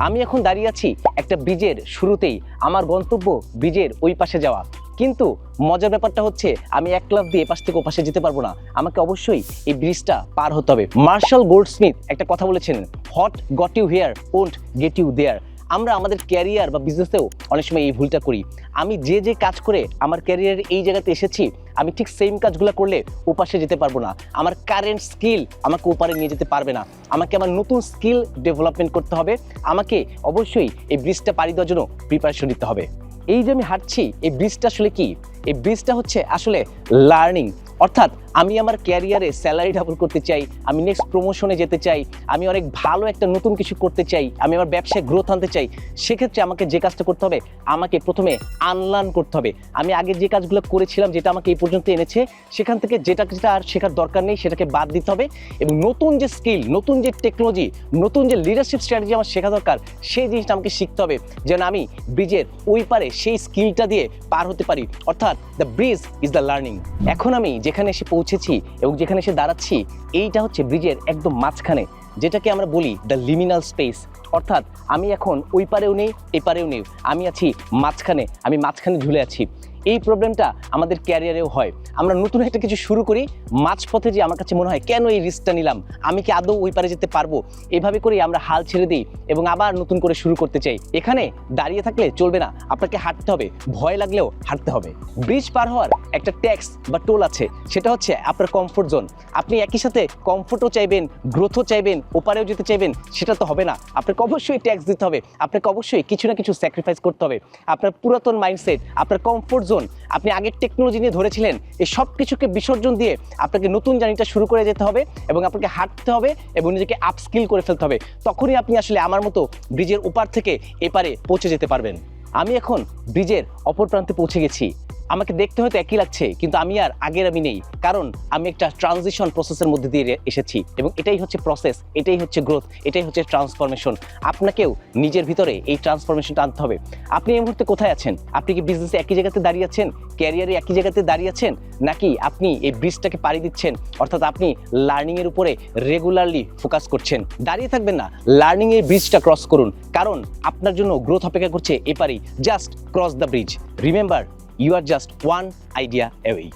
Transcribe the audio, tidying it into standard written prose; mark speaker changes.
Speaker 1: আমি এখন দাঁড়িয়ে আছি একটা ব্রিজের শুরুতেই, আমার গন্তব্য ব্রিজের ওই পাশে যাওয়া। কিন্তু মজার ব্যাপারটা হচ্ছে আমি এক লাফ দিয়ে এপাশ থেকে ওপাশে যেতে পারবো না, আমাকে অবশ্যই এই ব্রিজটা পার হতে হবে। মার্শাল গোল্ডস্মিথ একটা কথা বলেছেন, what got you here won't get you there. আমরা আমাদের ক্যারিয়ার বা বিজনেসেও অনেক সময় এই ভুলটা করি। আমি যে কাজ করে আমার ক্যারিয়ারের এই জায়গাতে এসেছি, আমি ঠিক সেম কাজগুলো করলে ওপাশে যেতে পারবো না। আমার কারেন্ট স্কিল আমাকে ওপারে নিয়ে যেতে পারবে না। আমাকে আমার নতুন স্কিল ডেভেলপমেন্ট করতে হবে। আমাকে অবশ্যই এই ব্রিজটা পাড়ি দেওয়ার জন্য প্রিপারেশন নিতে হবে। এই যে আমি হাঁটছি, এই ব্রিজটা আসলে কি? এই ব্রিজটা হচ্ছে আসলে লার্নিং। অর্থাৎ আমি আমার ক্যারিয়ারে স্যালারি ডাবল করতে চাই, আমি নেক্সট প্রমোশনে যেতে চাই, আমি অনেক ভালো একটা নতুন কিছু করতে চাই, আমি আমার ব্যবসায় গ্রোথ আনতে চাই। সেক্ষেত্রে আমাকে যে কাজটা করতে হবে, আমাকে প্রথমে আনলার্ন করতে হবে। আমি আগে যে কাজগুলো করেছিলাম, যেটা আমাকে এই পর্যন্ত এনেছে, সেখান থেকে যেটা আর শেখার দরকার নেই সেটাকে বাদ দিতে হবে। এবং নতুন যে স্কিল, নতুন যে টেকনোলজি, নতুন যে লিডারশিপ স্ট্র্যাটেজি আমার শেখা দরকার, সেই জিনিসটা আমাকে শিখতে হবে, যেন আমি ব্রিজের ওই পারে সেই স্কিলটা দিয়ে পার হতে পারি। অর্থাৎ the bridge is the learning. এখন আমি যেখানে এসে পৌঁছেছি এবং যেখানে এসে দাঁড়াচ্ছি, এইটা হচ্ছে ব্রিজের একদম মাঝখানে, যেটাকে আমরা বলি দ্য লিমিনাল স্পেস। অর্থাৎ আমি এখন ওই পারেও নেই, এই পারেও নেই, আমি আছি মাঝখানে, আমি মাঝখানে ঝুলে আছি। এই প্রবলেমটা আমাদের ক্যারিয়ারেও হয়। আমরা নতুন একটা কিছু শুরু করি, মাঝপথে যে আমার কাছে মনে হয় কেন এই রিস্কটা নিলাম, আমি কি আদৌ ওই পারে যেতে পারবো? এভাবে করেই আমরা হাল ছেড়ে দিই এবং আবার নতুন করে শুরু করতে চাই। এখানে দাঁড়িয়ে থাকলে চলবে না, আপনাকে হাঁটতে হবে, ভয় লাগলেও হাঁটতে হবে। ব্রিজ পার হওয়ার একটা ট্যাক্স বা টোল আছে, সেটা হচ্ছে আপনার কমফোর্ট জোন। আপনি একই সাথে কমফোর্টও চাইবেন, গ্রোথও চাইবেন, ওপারেও যেতে চাইবেন, সেটা তো হবে না। আপনাকে অবশ্যই ট্যাক্স দিতে হবে, আপনাকে অবশ্যই কিছু না কিছু স্যাক্রিফাইস করতে হবে। আপনার পুরাতন মাইন্ডসেট, আপনার কমফোর্ট জোন, আপনি আগের টেকনোলজি নিয়ে ধরেছিলেন, এই সব কিছুকে বিসর্জন দিয়ে আপনাকে নতুন জার্নিটা শুরু করে যেতে হবে এবং আপনাকে হাঁটতে হবে এবং নিজেকে আপস্কিল করে ফেলতে হবে। তখনই আপনি আসলে আমার মতো ব্রিজের ওপার থেকে এপারে পৌঁছে যেতে পারবেন। আমি এখন ব্রিজের অপর প্রান্তে পৌঁছে গেছি। আমাকে দেখতে হয়তো একই লাগছে, কিন্তু আমি আর আগের আমি নেই, কারণ আমি একটা ট্রানজিশন প্রসেসের মধ্যে দিয়ে এসেছি এবং এটাই হচ্ছে প্রসেস, এটাই হচ্ছে গ্রোথ, এটাই হচ্ছে ট্রান্সফরমেশন। আপনাকেও নিজের ভিতরে এই ট্রান্সফরমেশনটা আনতে হবে। আপনি এই মুহূর্তে কোথায় আছেন? আপনি কি বিজনেসে একই জায়গাতে দাঁড়িয়ে আছেন, ক্যারিয়ারে একই জায়গাতে দাঁড়িয়ে আছেন, নাকি আপনি এই ব্রিজটাকে পাড়ি দিচ্ছেন? অর্থাৎ আপনি লার্নিংয়ের উপরে রেগুলারলি ফোকাস করছেন। দাঁড়িয়ে থাকবেন না, লার্নিংয়ের ব্রিজটা ক্রস করুন, কারণ আপনার জন্য গ্রোথ অপেক্ষা করছে এপারেই। Just cross the bridge. Remember, you are just one idea away.